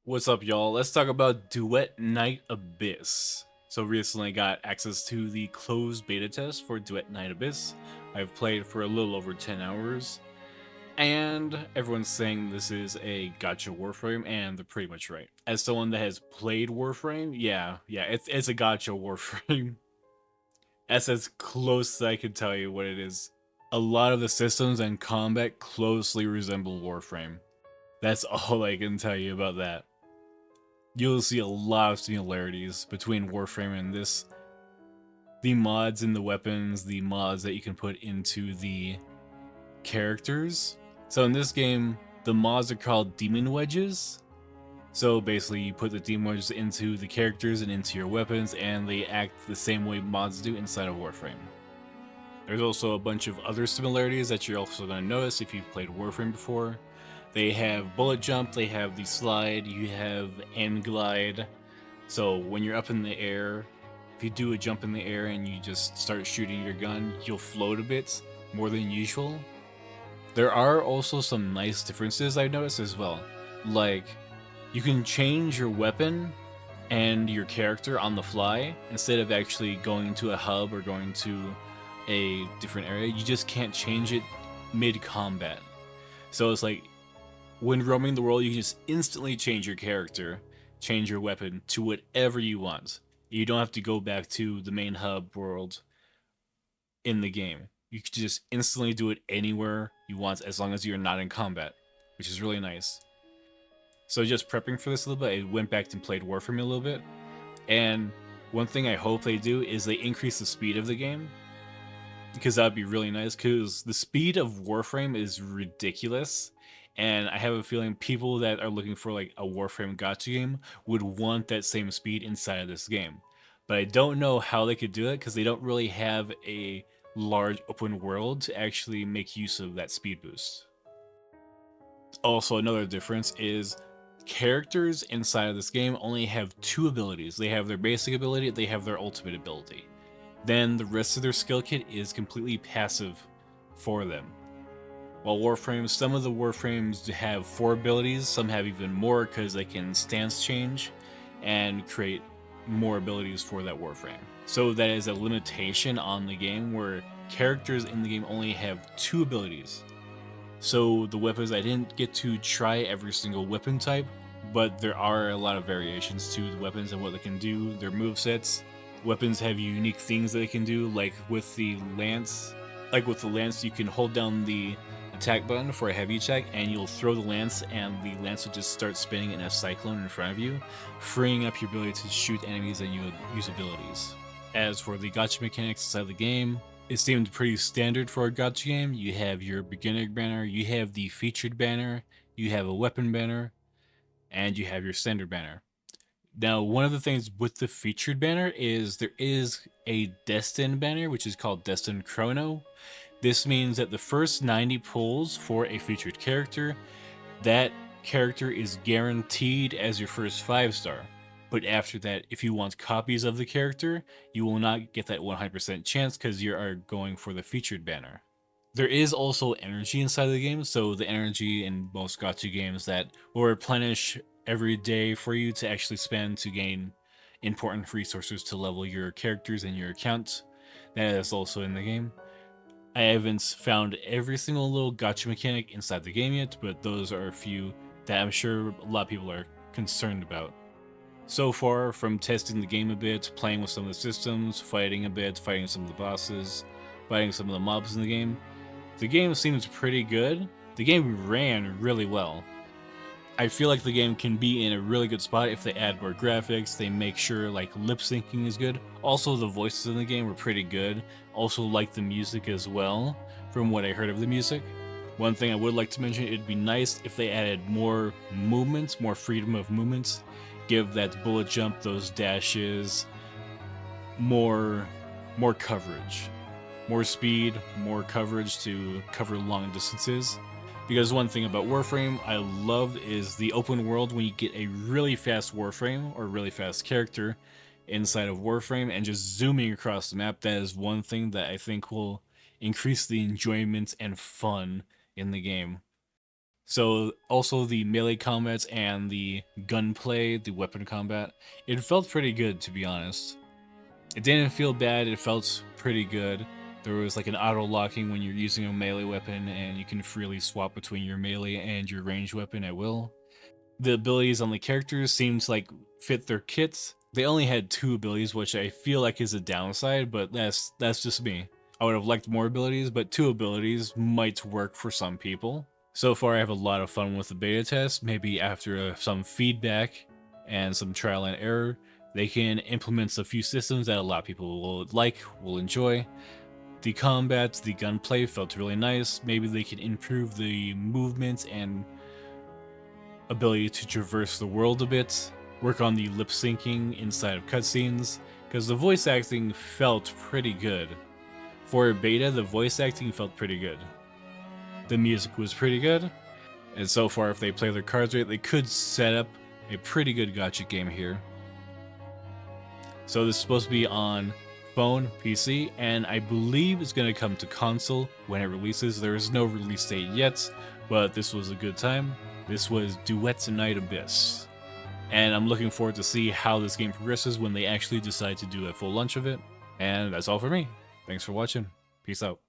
What's up, y'all? Let's talk about Duet Night Abyss. So recently got access to the closed beta test for Duet Night Abyss. I've played for a little over 10 hours, and everyone's saying this is a gacha Warframe, and they're pretty much right. As someone that has played Warframe, yeah, it's a gacha Warframe. That's as close as I can tell you what it is. A lot of the systems and combat closely resemble Warframe. That's all I can tell you about that. You'll see a lot of similarities between Warframe and this. The mods and the weapons, the mods that you can put into the characters. So in this game, the mods are called demon wedges. So basically, you put the demon wedges into the characters and into your weapons, and they act the same way mods do inside of Warframe. There's also a bunch of other similarities that you're also going to notice if you've played Warframe before. They have bullet jump, they have the slide, you have end glide. So when you're up in the air, if you do a jump in the air and you just start shooting your gun, you'll float a bit more than usual. There are also some nice differences I've noticed as well. Like, you can change your weapon and your character on the fly instead of actually going to a hub or going to a different area. You just can't change it mid combat. So it's like when roaming the world, you can just instantly change your character, change your weapon to whatever you want. You don't have to go back to the main hub world in the game. You can just instantly do it anywhere you want as long as you're not in combat, which is really nice. So just prepping for this a little bit, I went back and played Warframe a little bit. And one thing I hope they do is they increase the speed of the game, because that would be really nice, because the speed of Warframe is ridiculous. And I have a feeling people that are looking for like a Warframe gacha game would want that same speed inside of this game. But I don't know how they could do it because they don't really have a large open world to actually make use of that speed boost. Also, another difference is characters inside of this game only have two abilities. They have their basic ability, they have their ultimate ability. Then the rest of their skill kit is completely passive for them. While Warframes, some of the Warframes have four abilities, some have even more because they can stance change and create more abilities for that Warframe. So that is a limitation on the game where characters in the game only have two abilities. So the weapons, I didn't get to try every single weapon type, but there are a lot of variations to the weapons and what they can do, their movesets. Weapons have unique things that they can do, like with the lance. Like with the lance, you can hold down the attack button for a heavy attack, and you'll throw the lance, and the lance will just start spinning in a cyclone in front of you, freeing up your ability to shoot enemies and use abilities. As for the gacha mechanics inside the game, it seemed pretty standard for a gacha game. You have your beginner banner, you have the featured banner, you have a weapon banner, and you have your standard banner. Now, one of the things with the featured banner is there is a destined banner, which is called Destined Chrono. This means that the first 90 pulls for a featured character, that character is guaranteed as your first 5-star. But after that, if you want copies of the character, you will not get that 100% chance because you are going for the featured banner. There is also energy inside the game, so the energy in most gacha games that will replenish every day for you to actually spend to gain important resources to level your characters and your account. That is also in the game. I haven't found every single little gacha mechanic inside the game yet, but those are a few that I'm sure a lot of people are concerned about. So far, from testing the game a bit, playing with some of the systems, fighting a bit, fighting some of the bosses, fighting some of the mobs in the game seems pretty good. The game ran really well. I feel like the game can be in a really good spot if they add more graphics, they make sure like lip syncing is good. Also the voices in the game were pretty good. Also like the music as well, from what I heard of the music. One thing I would like to mention, it'd be nice if they added more movements, more freedom of movements. Give that bullet jump, those dashes, more coverage. More speed, more coverage to cover long distances. Because one thing about Warframe I love is the open world when you get a really fast Warframe or really fast character inside of Warframe and just zooming across the map. That is one thing that I think will increase the enjoyment and fun in the game. So also the melee combats and the gunplay, the weapon combat, it felt pretty good, to be honest. It didn't feel bad, it felt pretty good. There was like an auto locking when you're using a melee weapon, and you can freely swap between your melee and your ranged weapon at will. The abilities on the characters seemed to like fit their kits. They only had 2 abilities, which I feel like is a downside, but that's just me. I would have liked more abilities, but 2 abilities might work for some people. So far, I have a lot of fun with the beta test. Maybe after some feedback and some trial and error, they can implement a few systems that a lot of people will enjoy. The combats, the gunplay felt really nice. Maybe they can improve the movement and ability to traverse the world a bit, work on the lip syncing inside of cutscenes, because the voice acting felt pretty good. For a beta, the voice acting felt pretty good. The music was pretty good, and so far, if they play their cards right, they could set up a pretty good gacha game here. So this is supposed to be on phone, PC, and I believe it's going to come to console when it releases. There is no release date yet, but this was a good time. This was Duet Night Abyss. And I'm looking forward to see how this game progresses when they actually decide to do a full launch of it. And that's all for me. Thanks for watching. Peace out.